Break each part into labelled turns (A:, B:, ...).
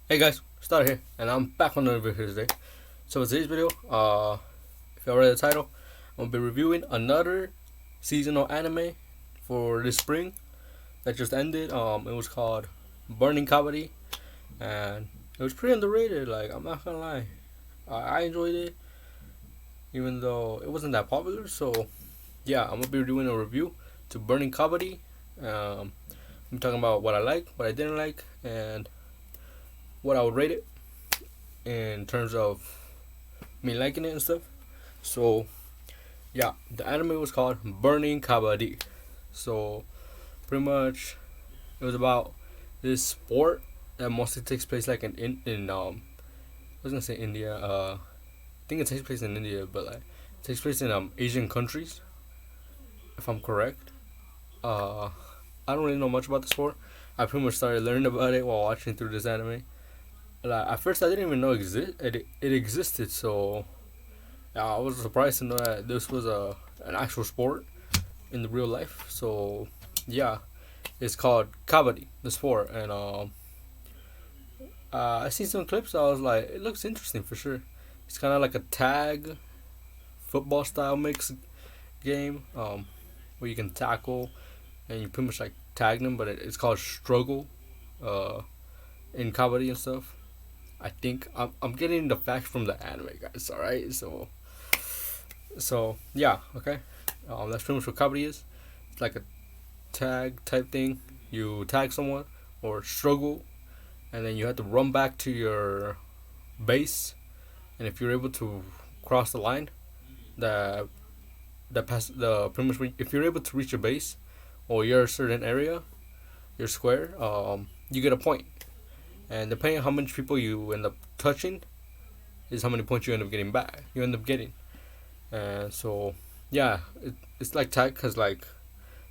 A: Hey guys, Star here, and I'm back on another video today. So in today's video, if you already read the title, I'm gonna be reviewing another seasonal anime for this spring that just ended. It was called Burning Kabaddi, and it was pretty underrated. Like I'm not gonna lie, I enjoyed it, even though it wasn't that popular. So yeah, I'm gonna be doing a review to Burning Kabaddi. I'm talking about what I like, what I didn't like, and what I would rate it in terms of me liking it and stuff. So yeah, the anime was called Burning Kabaddi. So pretty much it was about this sport that mostly takes place like in I was gonna say India. I think it takes place in India, but like it takes place in Asian countries, if I'm correct. Uh, I don't really know much about the sport. I pretty much started learning about it while watching through this anime. Like at first, I didn't even know it existed. So yeah, I was surprised to know that this was an actual sport in the real life. So yeah, it's called Kabaddi, the sport, and I seen some clips. I was like, it looks interesting for sure. It's kind of like a tag football style mix game, where you can tackle and you pretty much like tag them, but it's called struggle, uh, in Kabaddi and stuff. I think I'm getting the facts from the anime guys. All right, so yeah, okay. That's pretty much what Kabaddi is. It's like a tag type thing. You tag someone or struggle, and then you have to run back to your base. And if you're able to cross the line, the pass the pretty much if you're able to reach your base or your certain area, your square, you get a point. And depending on how much people you end up touching, is how many points you end up getting back. You end up getting, and so yeah, it's like tag because like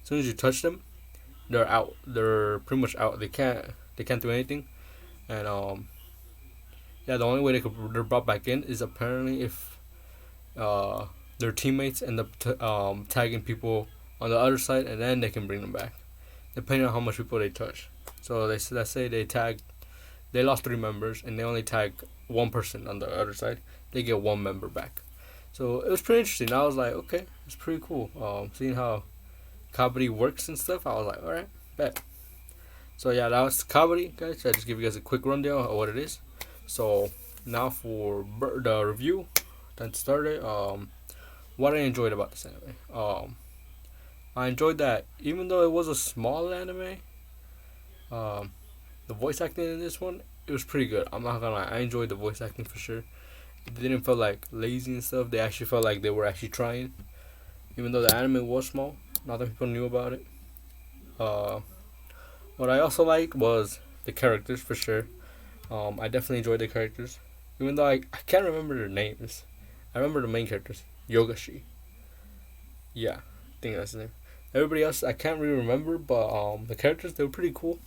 A: as soon as you touch them, they're out. They're pretty much out. They can't do anything. And yeah, the only way they're brought back in is apparently if uh their teammates end up tagging people on the other side, and then they can bring them back, depending on how much people they touch. So let's say they lost 3 members and they only tag one person on the other side, they get 1 member back. So it was pretty interesting. I was like, okay, it's pretty cool. Seeing how Kabaddi works and stuff, I was like, all right, bet. So yeah, that was Kabaddi, guys. I just give you guys a quick rundown of what it is. So now for the review. Time to start it. What I enjoyed about this anime. I enjoyed that even though it was a small anime, um, the voice acting in this one it was pretty good. I'm not gonna lie, I enjoyed the voice acting for sure. It didn't feel like lazy and stuff. They actually felt like they were actually trying, even though the anime was small. Not that people knew about it. Uh, what I also liked was the characters for sure. I definitely enjoyed the characters, even though I can't remember their names. I remember the main characters, Yogashi. Yeah, I think that's his name. Everybody else I can't really remember, but the characters they were pretty cool.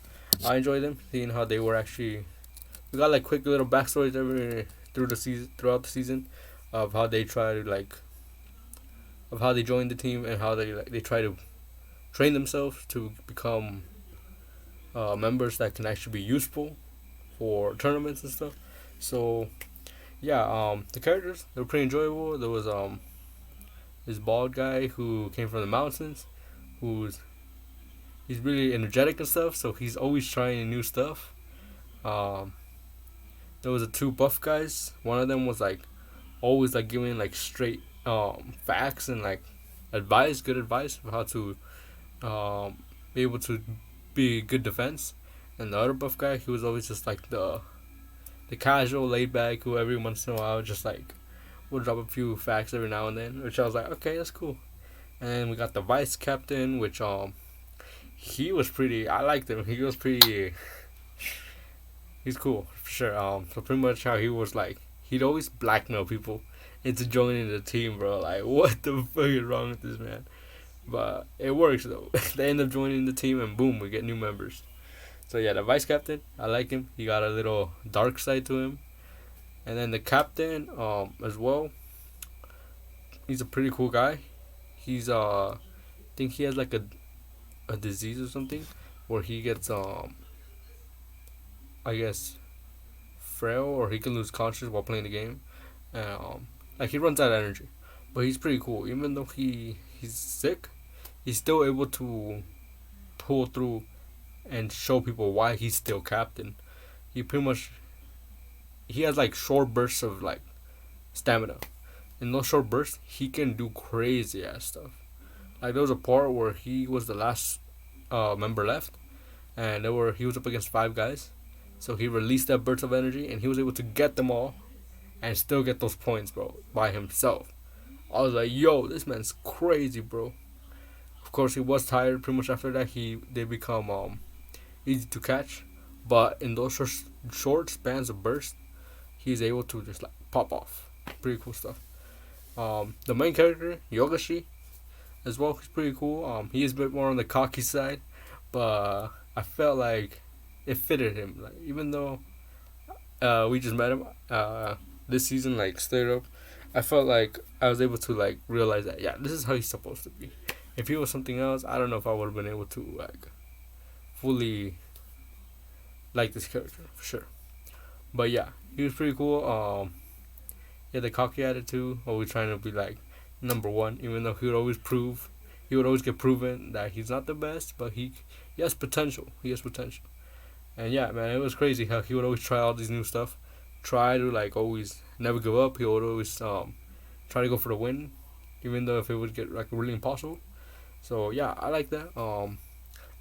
A: I enjoyed them, seeing how they were actually. We got like quick little backstories throughout the season, of how they try to like, of how they joined the team and how they try to train themselves to become members that can actually be useful for tournaments and stuff. So yeah, the characters they were pretty enjoyable. There was this bald guy who came from the mountains, who's he's really energetic and stuff. So he's always trying new stuff. Um, there was the 2 buff guys. One of them was like always like giving like straight facts and like good advice of how to be able to be good defense. And the other buff guy, he was always just like the casual, laid back who every once in a while just like would drop a few facts every now and then, which I was like, okay, that's cool. And then we got the vice captain, which he was pretty. I liked him. He was pretty. He's cool for sure. So pretty much how he was like, he'd always blackmail people into joining the team, bro. Like, what the fuck is wrong with this man? But it works though. They end up joining the team, and boom, we get new members. So yeah, the vice captain, I like him. He got a little dark side to him. And then the captain, as well. He's a pretty cool guy. He's I think he has like a disease or something, where he gets I guess frail or he can lose conscious while playing the game. Like he runs out of energy, but he's pretty cool. Even though he's sick, he's still able to pull through and show people why he's still captain. He pretty much he has like short bursts of like stamina. In those short bursts, he can do crazy ass stuff. Like there was a part where he was the last member left, and he was up against 5 guys, so he released that burst of energy and he was able to get them all, and still get those points, bro, by himself. I was like, yo, this man's crazy, bro. Of course, he was tired. Pretty much after that, they become easy to catch, but in those short spans of burst, he's able to just like pop off. Pretty cool stuff. The main character, Yogashi, as well, he's pretty cool. He is a bit more on the cocky side, but I felt like it fitted him. Like even though we just met him this season, like straight up, I felt like I was able to like realize that yeah, this is how he's supposed to be. If he was something else, I don't know if I would have been able to like fully like this character for sure. But yeah, he was pretty cool. He had the cocky attitude, always trying to be like number one, even though he would always get proven that he's not the best, but he has potential. He has potential. And yeah, man, it was crazy how he would always try all these new stuff, try to like always never give up. He would always try to go for the win, even though if it would get like really impossible. So yeah, I like that.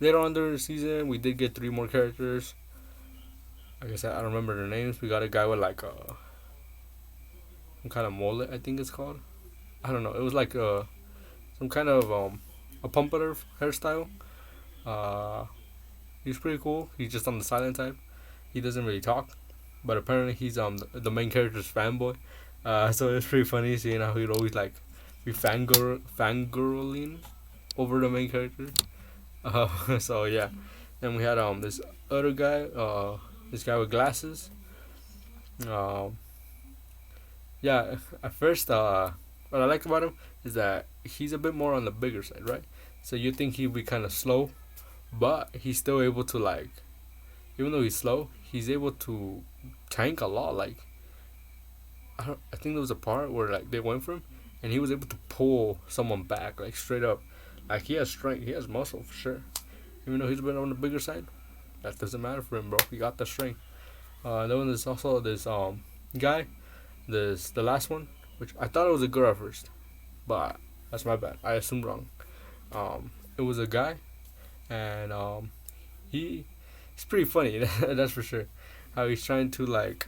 A: Later on during the season, we did get 3 more characters. Like I said, I don't remember their names. We got a guy with like some kind of mullet, I think it's called. I don't know. It was like some kind of a pumper hairstyle. He's pretty cool. He's just on the silent type. He doesn't really talk, but apparently he's the main character's fanboy. So it's pretty funny seeing how he'd always like be fangirling over the main character. So yeah, then we had this other guy, this guy with glasses. Yeah, at first what I like about him is that he's a bit more on the bigger side, right? So you think he'd be kind of slow, but he's still able to like, even though he's slow, he's able to tank a lot. Like I think there was a part where like they went for him, and he was able to pull someone back like straight up. Like he has strength, he has muscle for sure. Even though he's been on the bigger side, that doesn't matter for him, bro. He got the strength. Then there's also this guy, the last one, which I thought it was a girl at first, but that's my bad. I assumed wrong. It was a guy, and he's pretty funny. That's for sure. How he's trying to like,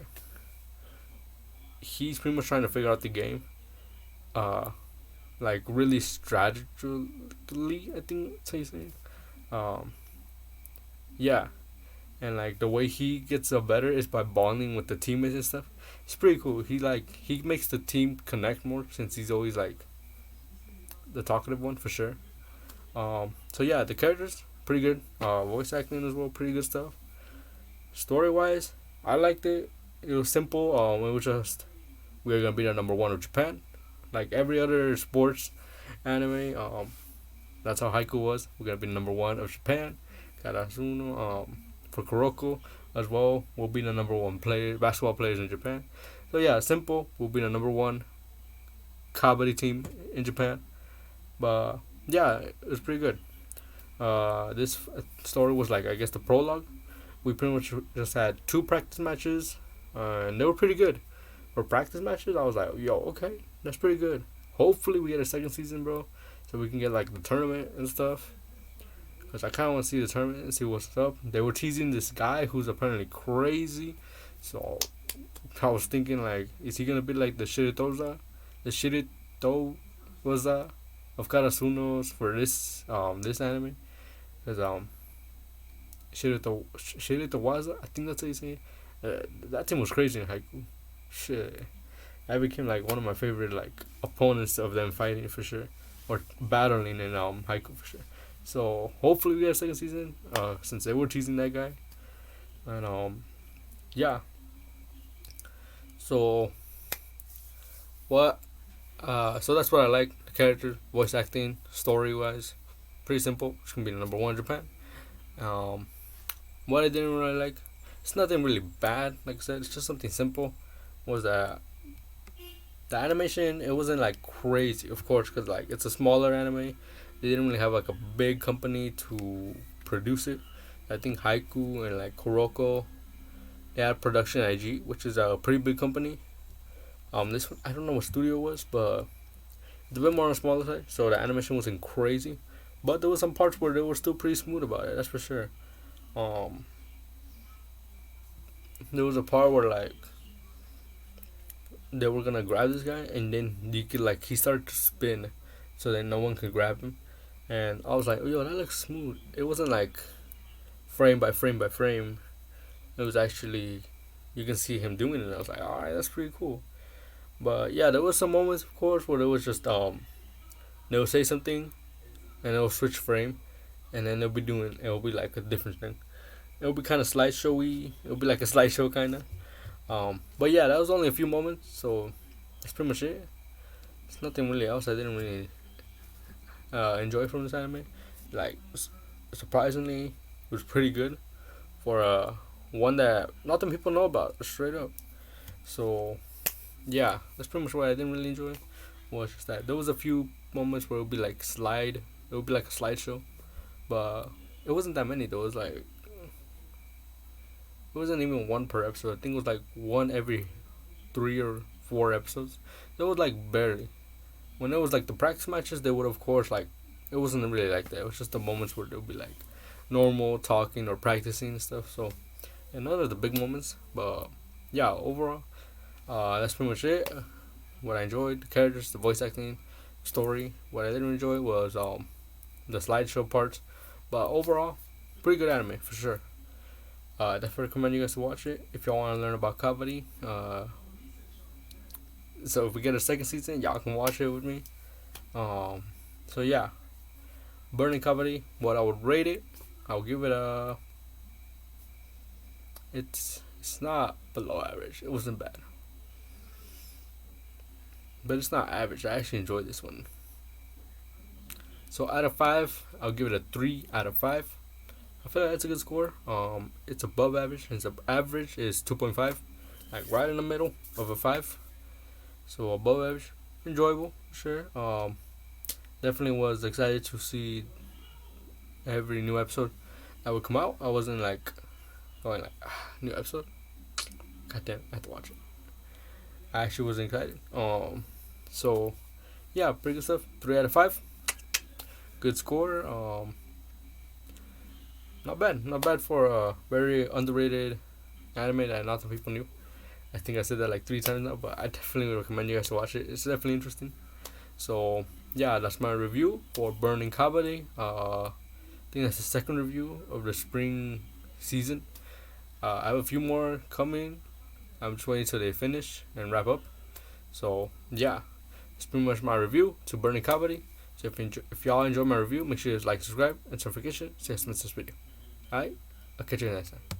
A: he's pretty much trying to figure out the game. Like really strategically, I think that's how you say it. Yeah, and like the way he gets better is by bonding with the teammates and stuff. It's pretty cool. He makes the team connect more since he's always like the talkative one for sure. So yeah, the characters pretty good. Voice acting as well, pretty good stuff. Story wise, I liked it. It was simple. It was just we're gonna be the number 1 of Japan, like every other sports anime. That's how Haiku was. We're gonna be number 1 of Japan. Karasuno, for Kuroko as well, we'll be the number 1 basketball players in Japan. So yeah, simple. We'll be the number 1 Kabaddi team in Japan. But yeah, it was pretty good. This story was like, I guess, the prologue. We pretty much just had 2 practice matches, and they were pretty good. For practice matches, I was like, yo, okay, that's pretty good. Hopefully we get a second season, bro, so we can get like the tournament and stuff. Because I kind of want to see the tournament and see what's up. They were teasing this guy who's apparently crazy. So I was thinking, like, is he going to be like the Shiritoza? The Shiritoza of Karasunos for this anime? Because Shiritowaza, I think that's how you say it. That team was crazy in Haiku. Shit. I became like one of my favorite like opponents of them fighting for sure. Or battling in Haiku for sure. So hopefully we get a second season, since they were teasing that guy. And yeah. So what so that's what I like. The character, voice acting, story wise. Pretty simple. It's gonna be the number 1 in Japan. What I didn't really like, It's nothing really bad. Like I said, it's just something simple. Was that the animation? It wasn't like crazy, of course, because like it's a smaller anime. They didn't really have like a big company to produce it. I think Haiku and like Kuroko, they had production IG, which is a pretty big company. This one I don't know what studio it was, but it's a bit more on the smaller side. So the animation wasn't crazy, but there was some parts where they were still pretty smooth about it. That's for sure. Um, there was a part where like they were gonna grab this guy, and then you could like he started to spin, so then no one could grab him. And I was like, oh, yo, that looks smooth. It wasn't like frame by frame by frame. It was actually you can see him doing it. I was like, all right, that's pretty cool. But yeah, there was some moments, of course, where it was just they'll say something, and it'll switch frame, and then it'll be like a different thing. It'll be kind of slideshowy. It'll be like a slideshow kind of. But yeah, that was only a few moments, so that's pretty much it. It's nothing really else I didn't really enjoy from this anime. Like surprisingly, it was pretty good for one that not many people know about, straight up. So yeah, that's pretty much what I didn't really enjoy. Was just that there was a few moments where it would be like slide. It would be like a slideshow, but it wasn't that many though. It was like it wasn't even one per episode. I think it was like one every 3 or 4 episodes. It was like barely. When it was like the practice matches, they would of course like it wasn't really like that. It was just the moments where they would be like normal talking or practicing and stuff. So and none of the big moments. But yeah, overall, that's pretty much it. What I enjoyed, the characters, the voice acting, story. What I didn't enjoy was the slideshow parts. But overall, pretty good anime for sure. Definitely recommend you guys to watch it if y'all want to learn about Kabaddi. So if we get a second season, y'all can watch it with me. So yeah, Burning Kabaddi. What I would rate it, I'll give it a. It's not below average. It wasn't bad, but it's not average. I actually enjoyed this one. So out of 5, I'll give it a 3 out of 5. I feel like that's a good score. It's above average. Its average is 2.5, like right in the middle of a 5. So above average, enjoyable, sure. Definitely was excited to see every new episode that would come out. I wasn't like going like new episode. God damn, I have to watch it. I actually was excited. So yeah, pretty good stuff. 3 out of 5. Good score. Not bad for a very underrated anime that not some people knew. I think I said that like 3 times now, but I definitely recommend you guys to watch it. It's definitely interesting. So yeah, that's my review for Burning Kabaddi. I think that's the second review of the spring season. I have a few more coming. I'm just waiting till they finish and wrap up. So yeah, that's pretty much my review to Burning Kabaddi. So if y'all enjoy my review, make sure you like, subscribe, and don't forget to say this video. Alright, I'll catch you next time.